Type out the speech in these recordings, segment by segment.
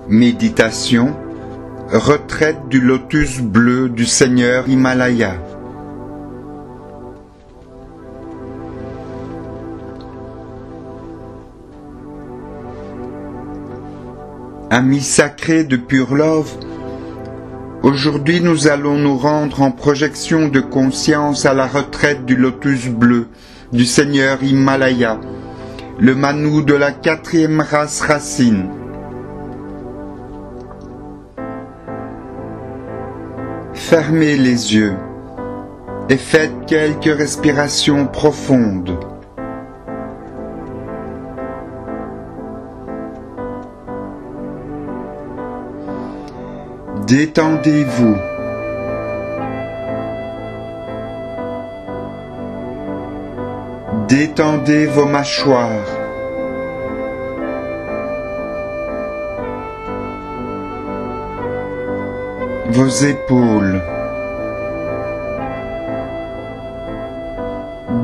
Méditation, retraite du lotus bleu du Seigneur Himalaya. Amis sacrés de Pure Love, aujourd'hui nous allons nous rendre en projection de conscience à la retraite du lotus bleu du Seigneur Himalaya, le Manu de la 4e race racine. Fermez les yeux et faites quelques respirations profondes. Détendez-vous. Détendez vos mâchoires. Vos épaules.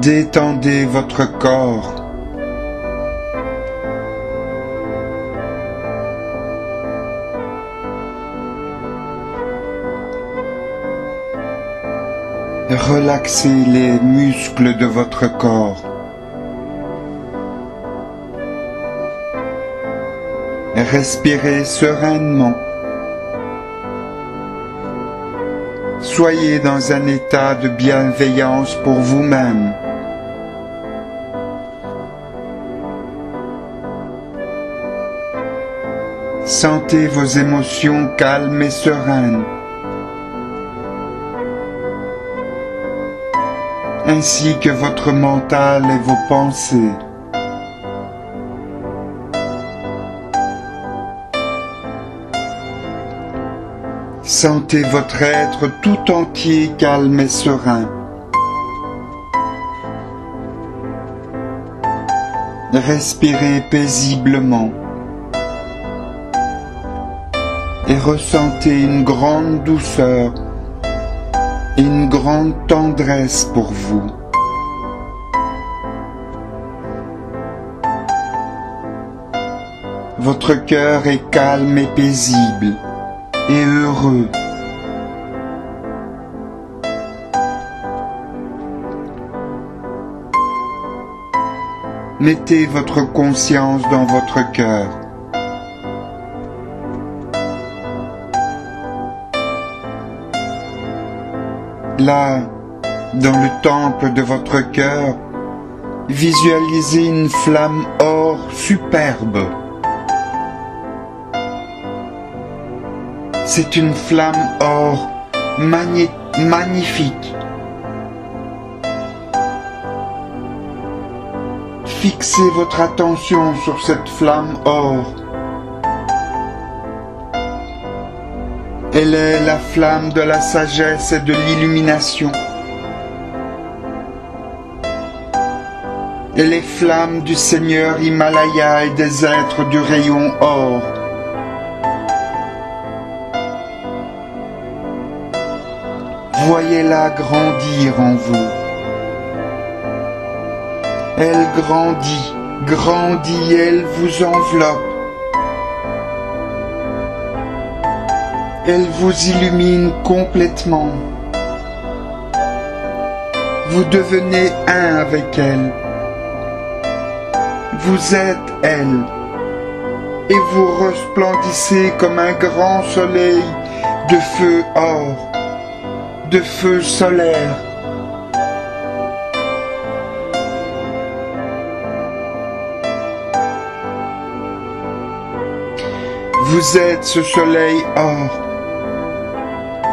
Détendez votre corps. Relaxez les muscles de votre corps. Respirez sereinement. Soyez dans un état de bienveillance pour vous-même. Sentez vos émotions calmes et sereines, ainsi que votre mental et vos pensées. Sentez votre être tout entier calme et serein. Respirez paisiblement et ressentez une grande douceur et une grande tendresse pour vous. Votre cœur est calme et paisible et heureux. Mettez votre conscience dans votre cœur. Là, dans le temple de votre cœur, visualisez une flamme or superbe. C'est une flamme or magnifique. Fixez votre attention sur cette flamme or. Elle est la flamme de la sagesse et de l'illumination. Elle est flamme du Seigneur Himalaya et des êtres du rayon or. Voyez-la grandir en vous. Elle grandit, grandit, elle vous enveloppe. Elle vous illumine complètement. Vous devenez un avec elle. Vous êtes elle. Et vous resplendissez comme un grand soleil de feu or, de feu solaire. Vous êtes ce soleil or.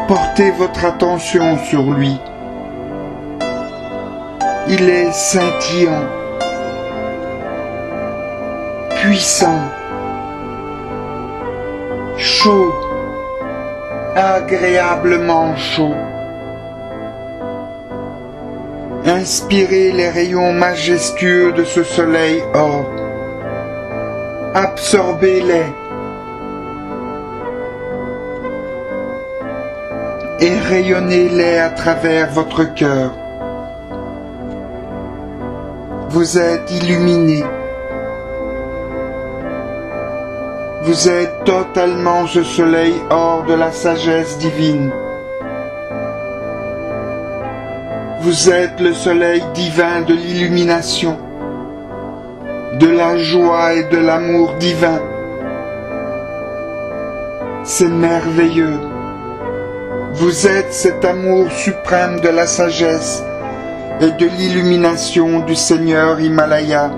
Portez votre attention sur lui. Il est scintillant, puissant, chaud, agréablement chaud. Inspirez les rayons majestueux de ce soleil or. Absorbez-les. Et rayonnez-les à travers votre cœur. Vous êtes illuminé. Vous êtes totalement ce soleil or de la sagesse divine. Vous êtes le soleil divin de l'illumination, de la joie et de l'amour divin. C'est merveilleux. Vous êtes cet amour suprême de la sagesse et de l'illumination du Seigneur Himalaya.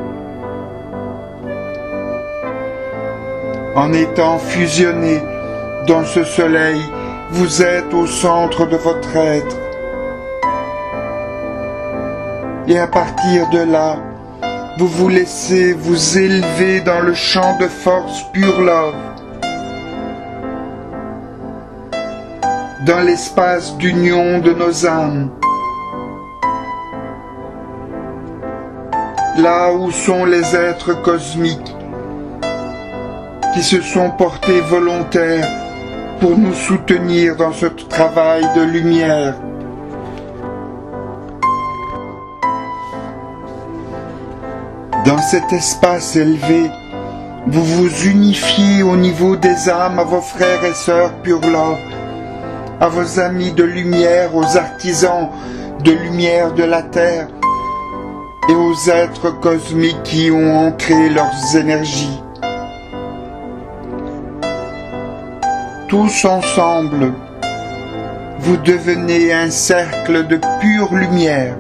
En étant fusionné dans ce soleil, vous êtes au centre de votre être. Et à partir de là, vous vous laissez vous élever dans le champ de force Pure Love, dans l'espace d'union de nos âmes, là où sont les êtres cosmiques qui se sont portés volontaires pour nous soutenir dans ce travail de lumière. Dans cet espace élevé, vous vous unifiez au niveau des âmes à vos frères et sœurs Pure Love, à vos amis de lumière, aux artisans de lumière de la terre et aux êtres cosmiques qui ont ancré leurs énergies. Tous ensemble, vous devenez un cercle de pure lumière.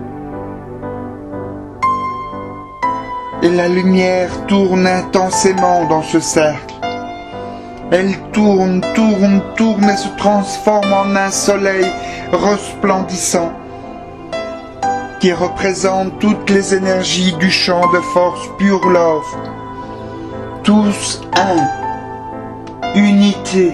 Et la lumière tourne intensément dans ce cercle. Elle tourne, tourne, tourne et se transforme en un soleil resplendissant qui représente toutes les énergies du champ de force Pure Love. Tous un, unité.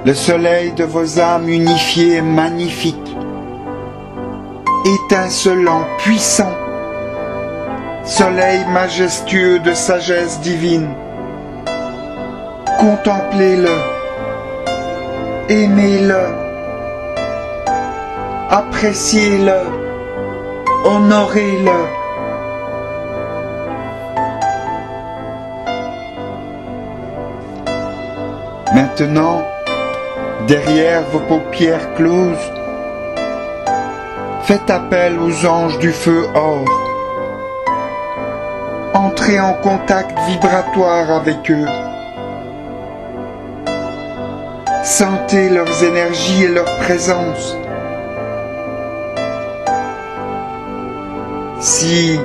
Le soleil de vos âmes unifiées est magnifique, étincelant, puissant, soleil majestueux de sagesse divine. Contemplez-le, aimez-le, appréciez-le, honorez-le. Maintenant, derrière vos paupières closes, faites appel aux anges du feu or. Entrez en contact vibratoire avec eux. Sentez leurs énergies et leur présence. Si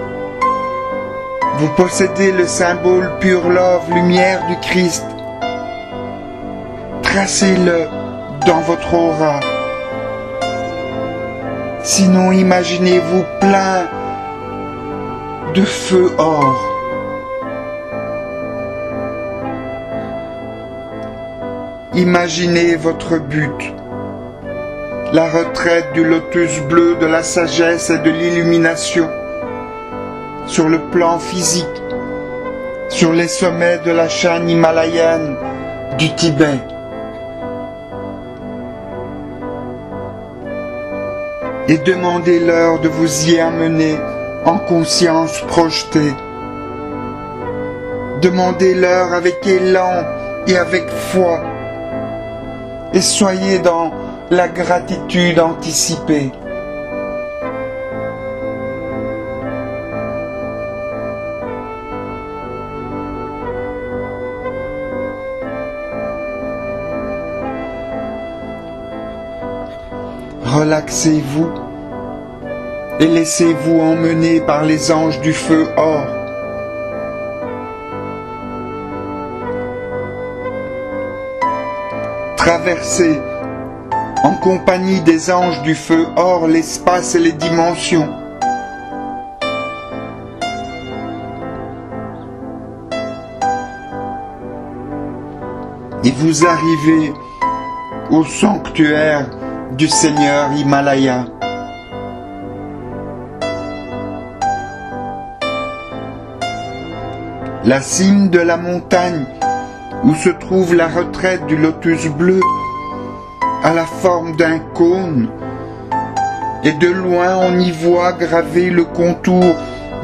vous possédez le symbole Pure Love, lumière du Christ, tracez-le dans votre aura. Sinon, imaginez-vous plein de feu or. Imaginez votre but, la retraite du lotus bleu de la sagesse et de l'illumination, sur le plan physique, sur les sommets de la chaîne himalayenne du Tibet. Et demandez-leur de vous y amener en conscience projetée. Demandez-leur avec élan et avec foi. Et soyez dans la gratitude anticipée. Relaxez-vous et laissez-vous emmener par les anges du feu or. Traversez en compagnie des anges du feu or l'espace et les dimensions. Et vous arrivez au sanctuaire du Seigneur Himalaya. La cime de la montagne où se trouve la retraite du lotus bleu a la forme d'un cône et de loin on y voit gravé le contour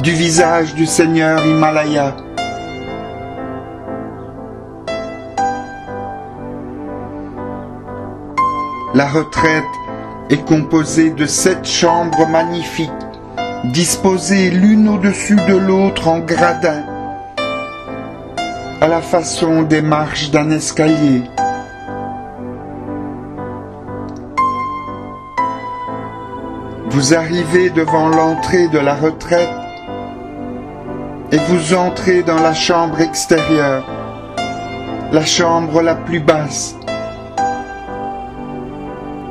du visage du Seigneur Himalaya. La retraite est composée de 7 chambres magnifiques, disposées l'une au-dessus de l'autre en gradins, à la façon des marches d'un escalier. Vous arrivez devant l'entrée de la retraite et vous entrez dans la chambre extérieure, la chambre la plus basse.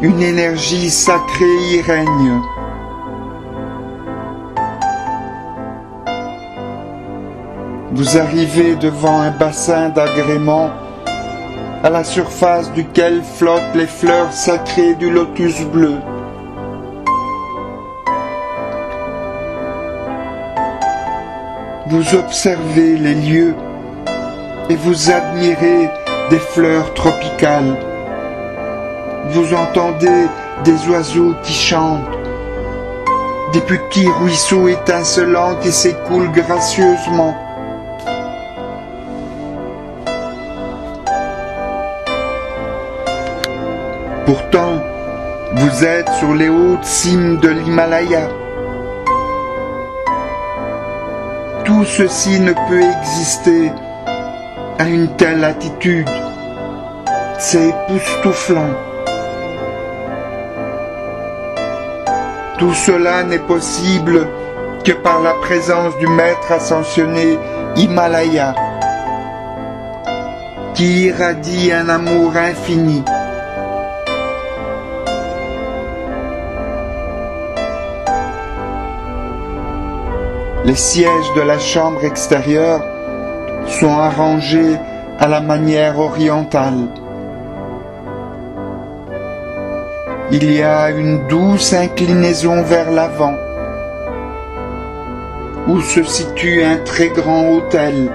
Une énergie sacrée y règne. Vous arrivez devant un bassin d'agrément à la surface duquel flottent les fleurs sacrées du lotus bleu. Vous observez les lieux et vous admirez des fleurs tropicales. Vous entendez des oiseaux qui chantent, des petits ruisseaux étincelants qui s'écoulent gracieusement. Pourtant, vous êtes sur les hautes cimes de l'Himalaya. Tout ceci ne peut exister à une telle altitude. C'est époustouflant. Tout cela n'est possible que par la présence du maître ascensionné Himalaya, qui irradie un amour infini. Les sièges de la chambre extérieure sont arrangés à la manière orientale. Il y a une douce inclinaison vers l'avant, où se situe un très grand autel.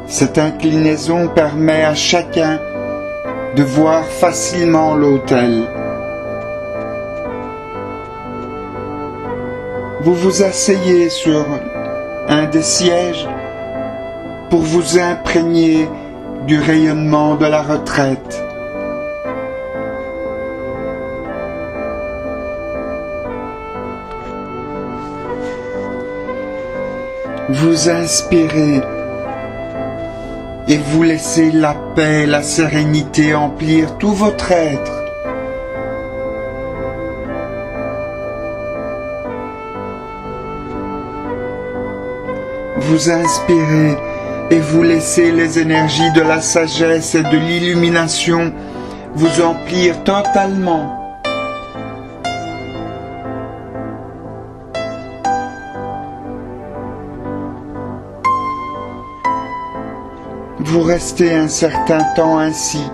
Cette inclinaison permet à chacun de voir facilement l'autel. Vous vous asseyez sur un des sièges pour vous imprégner du rayonnement de la retraite. Vous inspirez et vous laissez la paix et la sérénité emplir tout votre être. Vous inspirez et vous laissez les énergies de la sagesse et de l'illumination vous emplir totalement. Vous restez un certain temps ainsi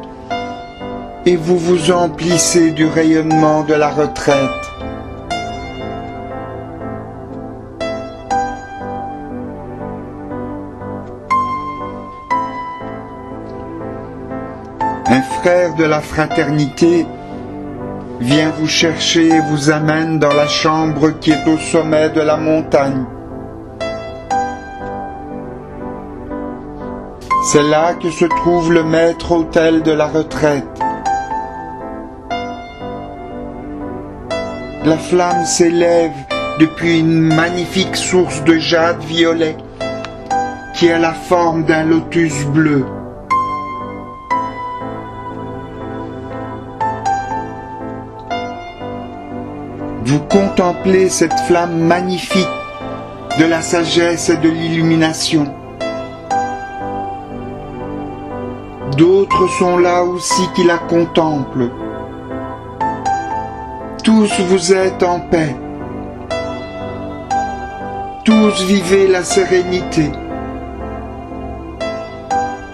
et vous vous emplissez du rayonnement de la retraite. Un frère de la fraternité vient vous chercher et vous amène dans la chambre qui est au sommet de la montagne. C'est là que se trouve le maître-autel de la retraite. La flamme s'élève depuis une magnifique source de jade violet qui a la forme d'un lotus bleu. Vous contemplez cette flamme magnifique de la sagesse et de l'illumination. D'autres sont là aussi qui la contemplent. Tous vous êtes en paix. Tous vivez la sérénité.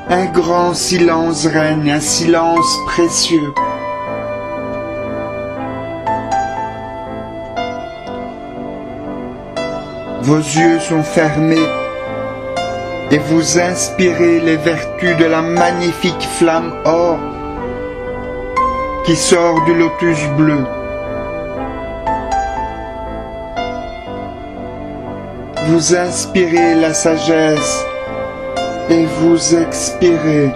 Un grand silence règne, un silence précieux. Vos yeux sont fermés et vous inspirez les vertus de la magnifique flamme or qui sort du lotus bleu. Vous inspirez la sagesse et vous expirez.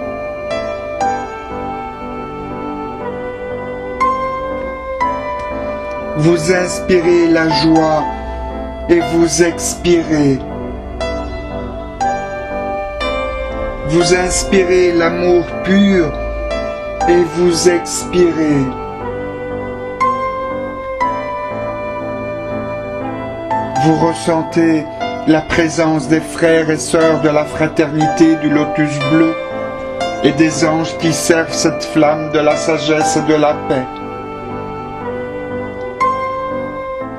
Vous inspirez la joie et vous expirez. Vous inspirez l'amour pur et vous expirez. Vous ressentez la présence des frères et sœurs de la fraternité du lotus bleu et des anges qui servent cette flamme de la sagesse et de la paix.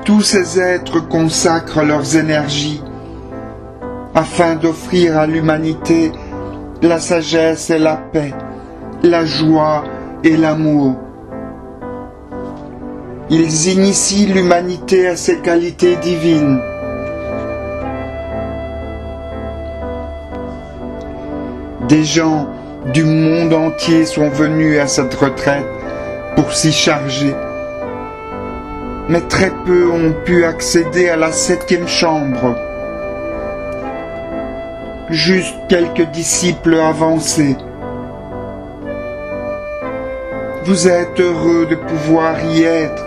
Tous ces êtres consacrent leurs énergies afin d'offrir à l'humanité la sagesse et la paix, la joie et l'amour. Ils initient l'humanité à ses qualités divines. Des gens du monde entier sont venus à cette retraite pour s'y charger. Mais très peu ont pu accéder à la 7e chambre. Juste quelques disciples avancés. Vous êtes heureux de pouvoir y être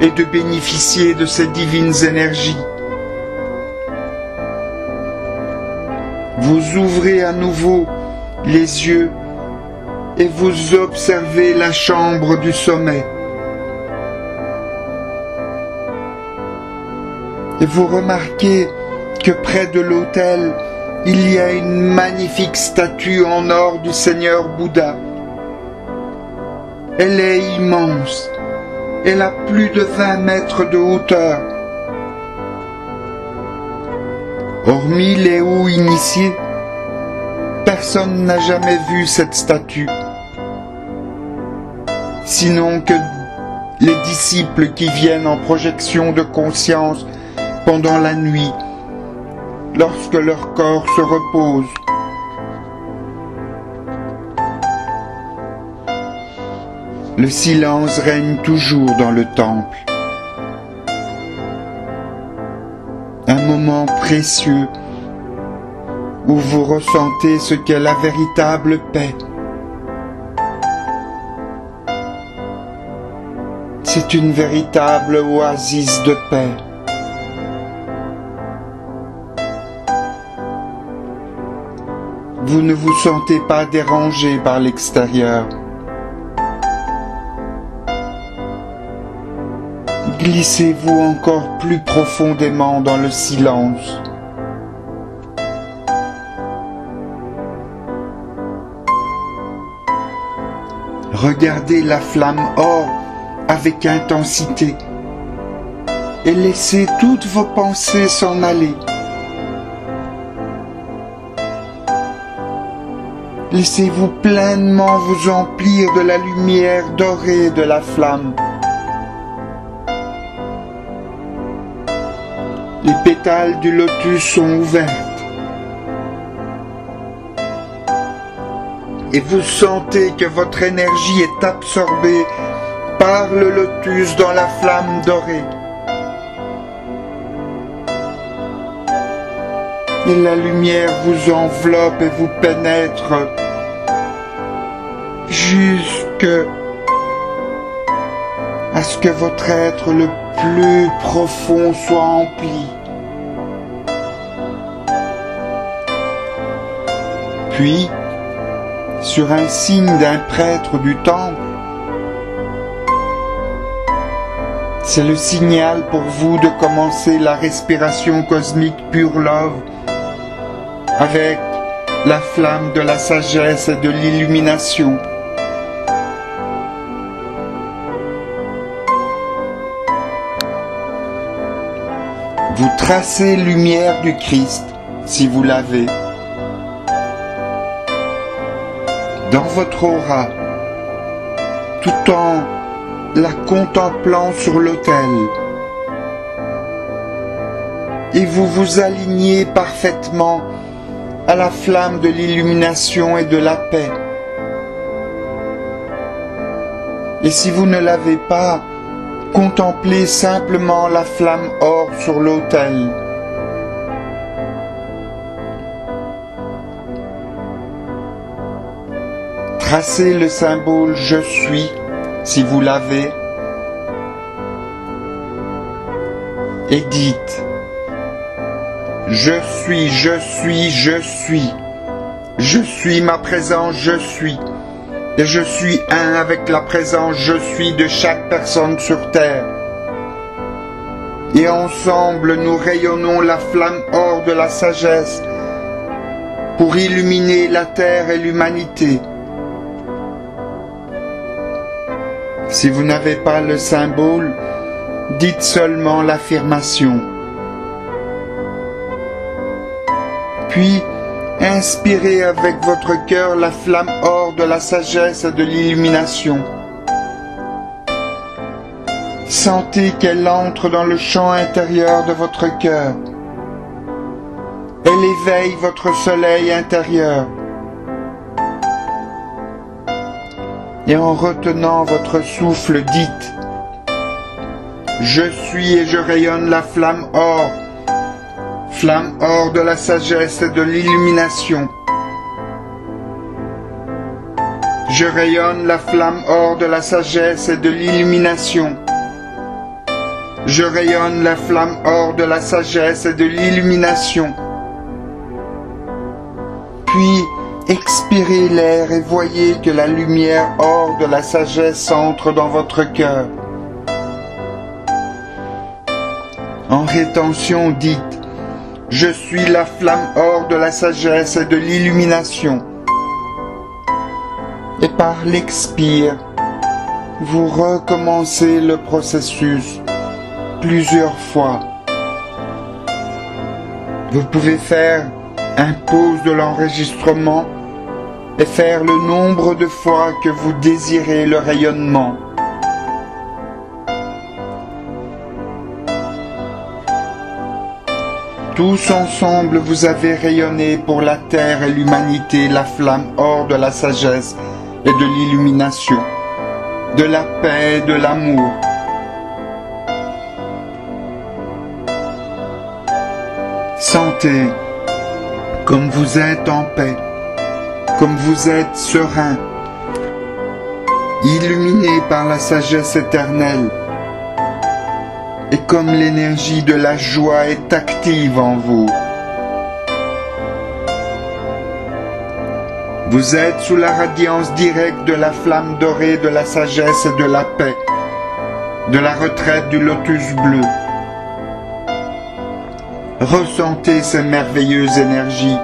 et de bénéficier de ces divines énergies. Vous ouvrez à nouveau les yeux et vous observez la chambre du sommet. Et vous remarquez que près de l'autel, il y a une magnifique statue en or du Seigneur Bouddha. Elle est immense. Elle a plus de 20 mètres de hauteur. Hormis les hauts initiés, personne n'a jamais vu cette statue. Sinon que les disciples qui viennent en projection de conscience pendant la nuit, lorsque leur corps se repose. Le silence règne toujours dans le temple. Un moment précieux où vous ressentez ce qu'est la véritable paix. C'est une véritable oasis de paix. Vous ne vous sentez pas dérangé par l'extérieur. Glissez-vous encore plus profondément dans le silence. Regardez la flamme or avec intensité et laissez toutes vos pensées s'en aller. Laissez-vous pleinement vous emplir de la lumière dorée de la flamme. Les pétales du lotus sont ouverts. Et vous sentez que votre énergie est absorbée par le lotus dans la flamme dorée. Et la lumière vous enveloppe et vous pénètre jusque à ce que votre être le plus profond soit empli. Puis, sur un signe d'un prêtre du temple, c'est le signal pour vous de commencer la respiration cosmique Pure Love avec la flamme de la sagesse et de l'illumination. Vous tracez lumière du Christ, si vous l'avez, dans votre aura, tout en la contemplant sur l'autel. Et vous vous alignez parfaitement à la flamme de l'illumination et de la paix. Et si vous ne l'avez pas, contemplez simplement la flamme or sur l'autel. Tracez le symbole je suis, si vous l'avez, et dites je suis, je suis, je suis. Je suis ma présence, je suis. Et je suis un avec la présence, je suis de chaque personne sur terre. Et ensemble, nous rayonnons la flamme or de la sagesse pour illuminer la terre et l'humanité. Si vous n'avez pas le symbole, dites seulement l'affirmation. Puis, inspirez avec votre cœur la flamme or de la sagesse et de l'illumination. Sentez qu'elle entre dans le champ intérieur de votre cœur. Elle éveille votre soleil intérieur. Et en retenant votre souffle, dites « Je suis et je rayonne la flamme or de la sagesse et de l'illumination. Je rayonne la flamme or de la sagesse et de l'illumination. Je rayonne la flamme or de la sagesse et de l'illumination. » Puis, expirez l'air et voyez que la lumière or de la sagesse entre dans votre cœur. En rétention, dites « Je suis la flamme or de la sagesse et de l'illumination. » Et par l'expire, vous recommencez le processus plusieurs fois. Vous pouvez faire un pause de l'enregistrement et faire le nombre de fois que vous désirez le rayonnement. Tous ensemble, vous avez rayonné pour la terre et l'humanité la flamme or de la sagesse et de l'illumination, de la paix et de l'amour. Sentez comme vous êtes en paix, comme vous êtes serein, illuminé par la sagesse éternelle, et comme l'énergie de la joie est active en vous. Vous êtes sous la radiance directe de la flamme dorée de la sagesse et de la paix, de la retraite du lotus bleu. Ressentez ces merveilleuses énergies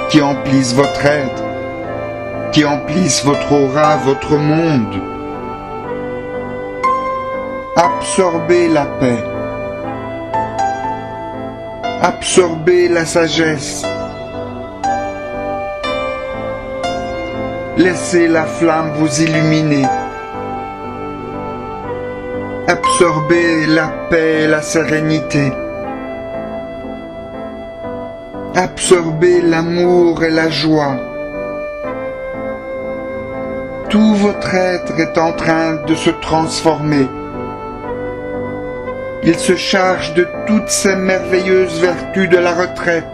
qui emplissent votre être, qui emplissent votre aura, votre monde. Absorbez la paix. Absorbez la sagesse. Laissez la flamme vous illuminer. Absorbez la paix et la sérénité. Absorbez l'amour et la joie. Tout votre être est en train de se transformer. Il se charge de toutes ces merveilleuses vertus de la retraite.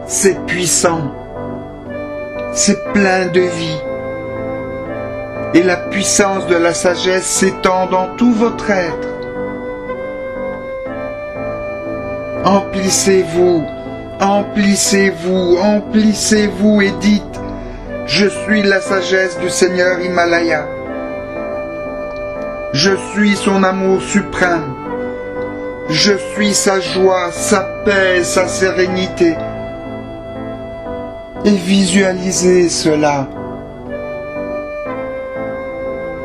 C'est puissant. C'est plein de vie. Et la puissance de la sagesse s'étend dans tout votre être. Emplissez-vous, emplissez-vous, emplissez-vous et dites « Je suis la sagesse du Seigneur Himalaya. Je suis son amour suprême. Je suis sa joie, sa paix, sa sérénité. » Et visualisez cela.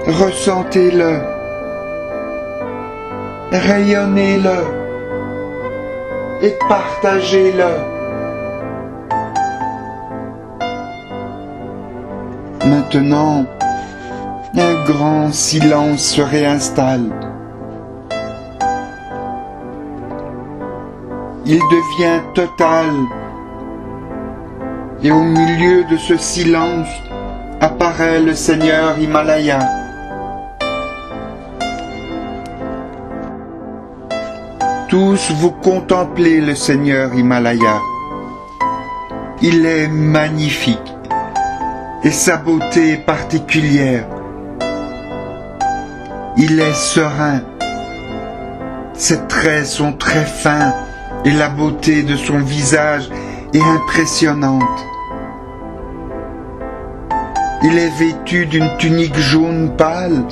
Ressentez-le. Rayonnez-le. Et partagez-le. Maintenant, un grand silence se réinstalle. Il devient total. Et au milieu de ce silence apparaît le Seigneur Himalaya. Tous vous contemplez le Seigneur Himalaya. Il est magnifique. et sa beauté est particulière. Il est serein, ses traits sont très fins et la beauté de son visage est impressionnante. Il est vêtu d'une tunique jaune pâle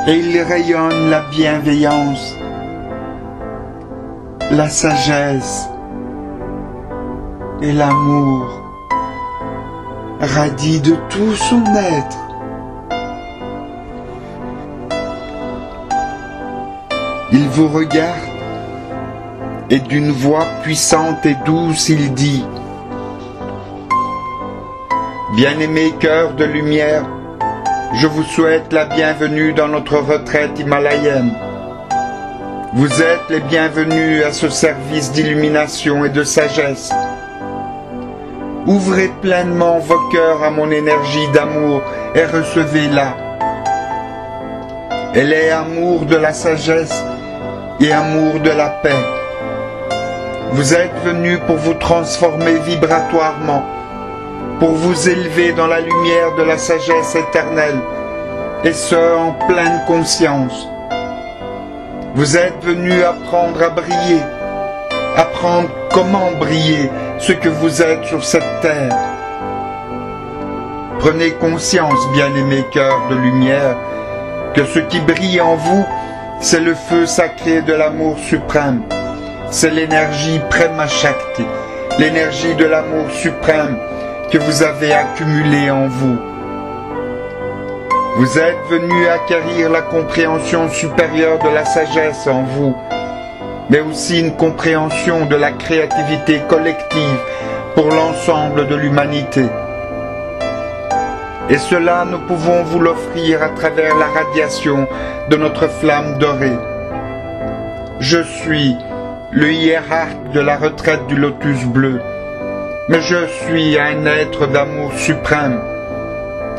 et il rayonne la bienveillance, la sagesse et l'amour, radie de tout son être. Il vous regarde et d'une voix puissante et douce il dit: Bien-aimés cœurs de lumière, je vous souhaite la bienvenue dans notre retraite himalayenne. Vous êtes les bienvenus à ce service d'illumination et de sagesse. Ouvrez pleinement vos cœurs à mon énergie d'amour et recevez-la. Elle est amour de la sagesse et amour de la paix. Vous êtes venus pour vous transformer vibratoirement, pour vous élever dans la lumière de la sagesse éternelle, et ce en pleine conscience. Vous êtes venus apprendre à briller, apprendre comment briller ce que vous êtes sur cette terre. Prenez conscience, bien-aimés cœurs de lumière, que ce qui brille en vous, c'est le feu sacré de l'amour suprême. C'est l'énergie Prema Shakti, l'énergie de l'amour suprême que vous avez accumulée en vous. Vous êtes venus acquérir la compréhension supérieure de la sagesse en vous, mais aussi une compréhension de la créativité collective pour l'ensemble de l'humanité. Et cela, nous pouvons vous l'offrir à travers la radiation de notre flamme dorée. Je suis le hiérarque de la retraite du lotus bleu, mais je suis un être d'amour suprême.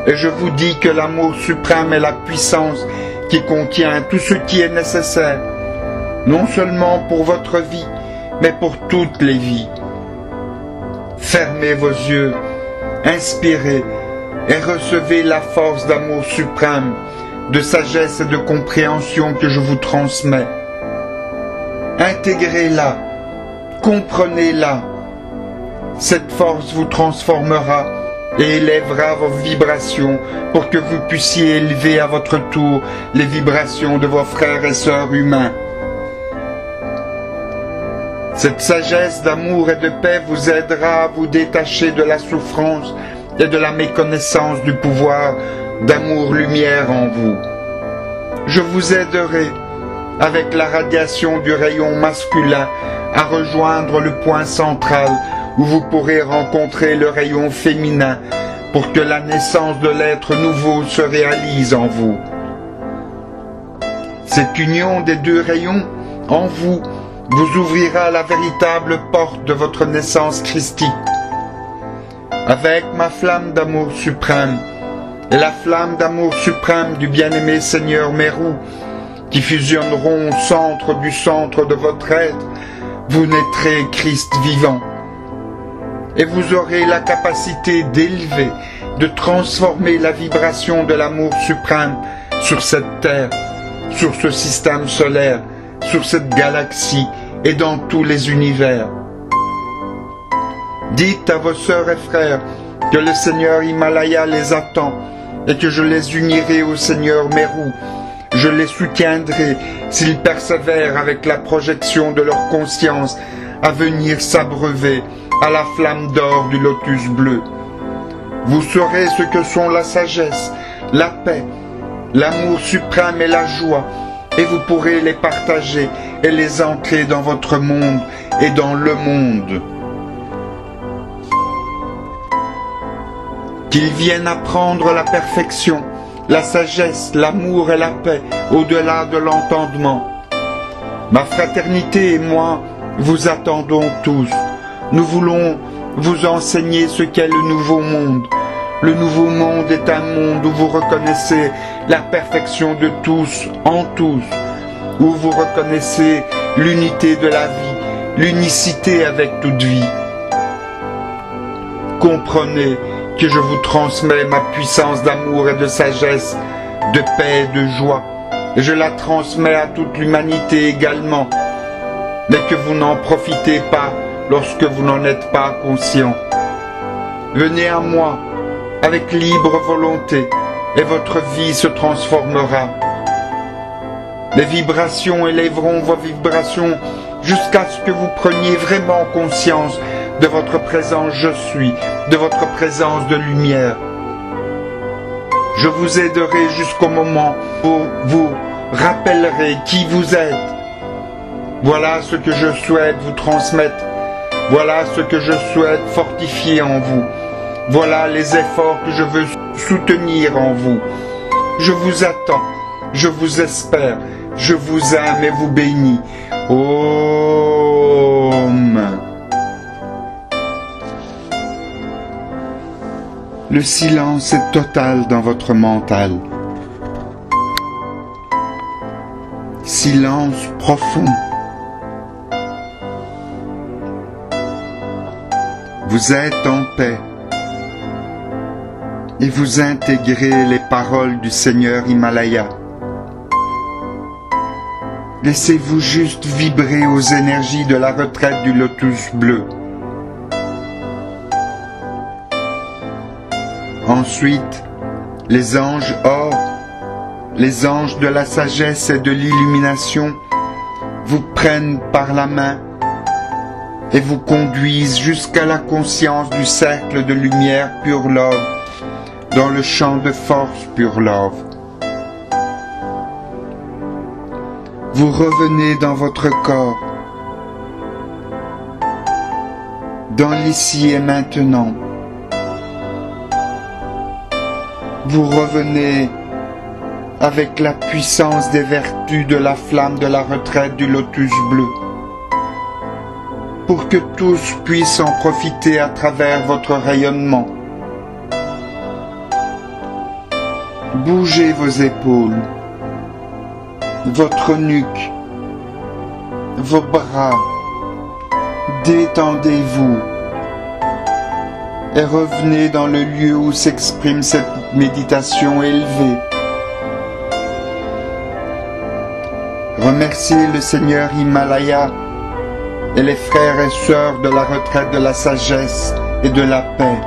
Et je vous dis que l'amour suprême est la puissance qui contient tout ce qui est nécessaire, non seulement pour votre vie, mais pour toutes les vies. Fermez vos yeux, inspirez et recevez la force d'amour suprême, de sagesse et de compréhension que je vous transmets. Intégrez-la, comprenez-la. Cette force vous transformera et élèvera vos vibrations pour que vous puissiez élever à votre tour les vibrations de vos frères et sœurs humains. Cette sagesse d'amour et de paix vous aidera à vous détacher de la souffrance et de la méconnaissance du pouvoir d'amour-lumière en vous. Je vous aiderai, avec la radiation du rayon masculin, à rejoindre le point central où vous pourrez rencontrer le rayon féminin pour que la naissance de l'être nouveau se réalise en vous. Cette union des deux rayons en vous vous ouvrira la véritable porte de votre naissance christique. Avec ma flamme d'amour suprême et la flamme d'amour suprême du bien-aimé Seigneur Meru, qui fusionneront au centre de votre être, vous naîtrez Christ vivant. Et vous aurez la capacité d'élever, de transformer la vibration de l'amour suprême sur cette terre, sur ce système solaire, sur cette galaxie et dans tous les univers. Dites à vos sœurs et frères que le Seigneur Himalaya les attend et que je les unirai au Seigneur Meru. Je les soutiendrai s'ils persévèrent avec la projection de leur conscience à venir s'abreuver à la flamme d'or du lotus bleu. Vous saurez ce que sont la sagesse, la paix, l'amour suprême et la joie, et vous pourrez les partager et les ancrer dans votre monde et dans le monde. Qu'ils viennent apprendre la perfection, la sagesse, l'amour et la paix au-delà de l'entendement. Ma fraternité et moi vous attendons tous. Nous voulons vous enseigner ce qu'est le nouveau monde. Le nouveau monde est un monde où vous reconnaissez la perfection de tous en tous, où vous reconnaissez l'unité de la vie, l'unicité avec toute vie. Comprenez que je vous transmets ma puissance d'amour et de sagesse, de paix et de joie. Et je la transmets à toute l'humanité également, mais que vous n'en profitez pas lorsque vous n'en êtes pas conscient. Venez à moi avec libre volonté et votre vie se transformera. Les vibrations élèveront vos vibrations jusqu'à ce que vous preniez vraiment conscience de votre présence je suis, de votre présence de lumière. Je vous aiderai jusqu'au moment où vous rappellerez qui vous êtes. Voilà ce que je souhaite vous transmettre. Voilà ce que je souhaite fortifier en vous. Voilà les efforts que je veux soutenir en vous. Je vous attends, je vous espère, je vous aime et vous bénis. Om. Le silence est total dans votre mental. Silence profond. Vous êtes en paix et vous intégrez les paroles du Seigneur Himalaya. Laissez-vous juste vibrer aux énergies de la retraite du lotus bleu. Ensuite, les anges or, les anges de la sagesse et de l'illumination, vous prennent par la main et vous conduisent jusqu'à la conscience du cercle de lumière Pure Love, dans le champ de force Pure Love. Vous revenez dans votre corps, dans l'ici et maintenant. Vous revenez avec la puissance des vertus de la flamme de la retraite du lotus bleu, pour que tous puissent en profiter à travers votre rayonnement. Bougez vos épaules, votre nuque, vos bras, détendez-vous et revenez dans le lieu où s'exprime cette méditation élevée. Remerciez le Seigneur Himalaya et les frères et sœurs de la retraite de la sagesse et de la paix.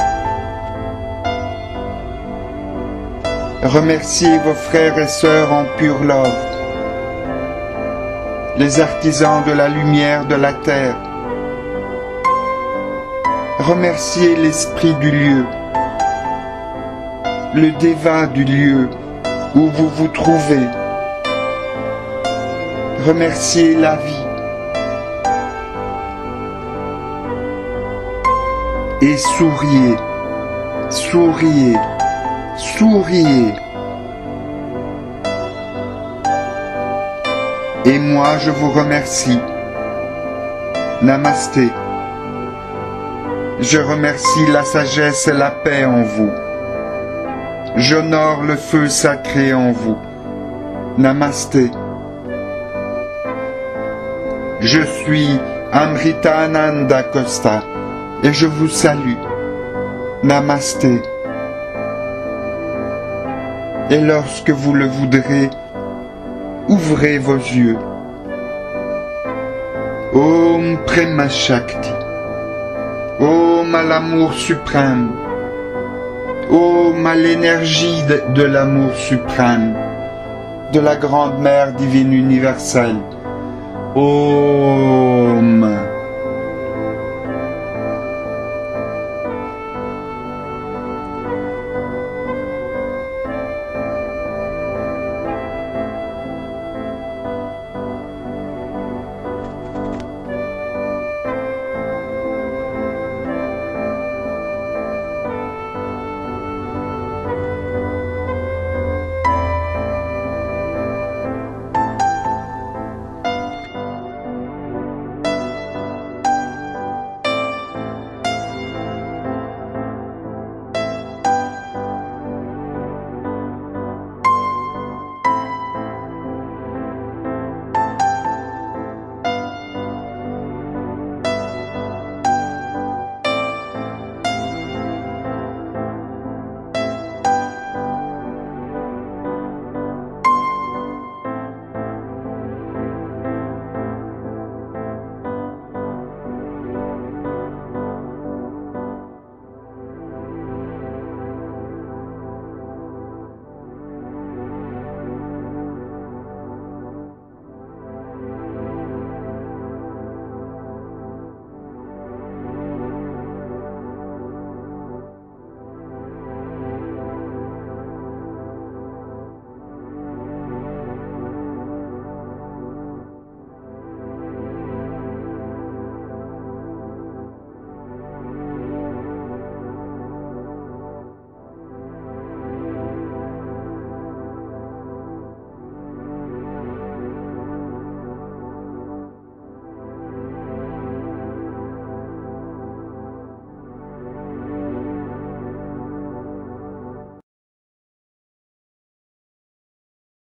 Remerciez vos frères et sœurs en Pure Love, les artisans de la lumière de la terre. Remerciez l'esprit du lieu, le déva du lieu où vous vous trouvez. Remerciez la vie. Et souriez, souriez, souriez. Et moi je vous remercie. Namasté. Je remercie la sagesse et la paix en vous. J'honore le feu sacré en vous. Namasté. Je suis Amritananda Costa et je vous salue. Namasté. Et lorsque vous le voudrez, ouvrez vos yeux. Om Prema Shakti. Om à l'amour suprême. Om à l'énergie de l'amour suprême, de la grande mère divine universelle. Om.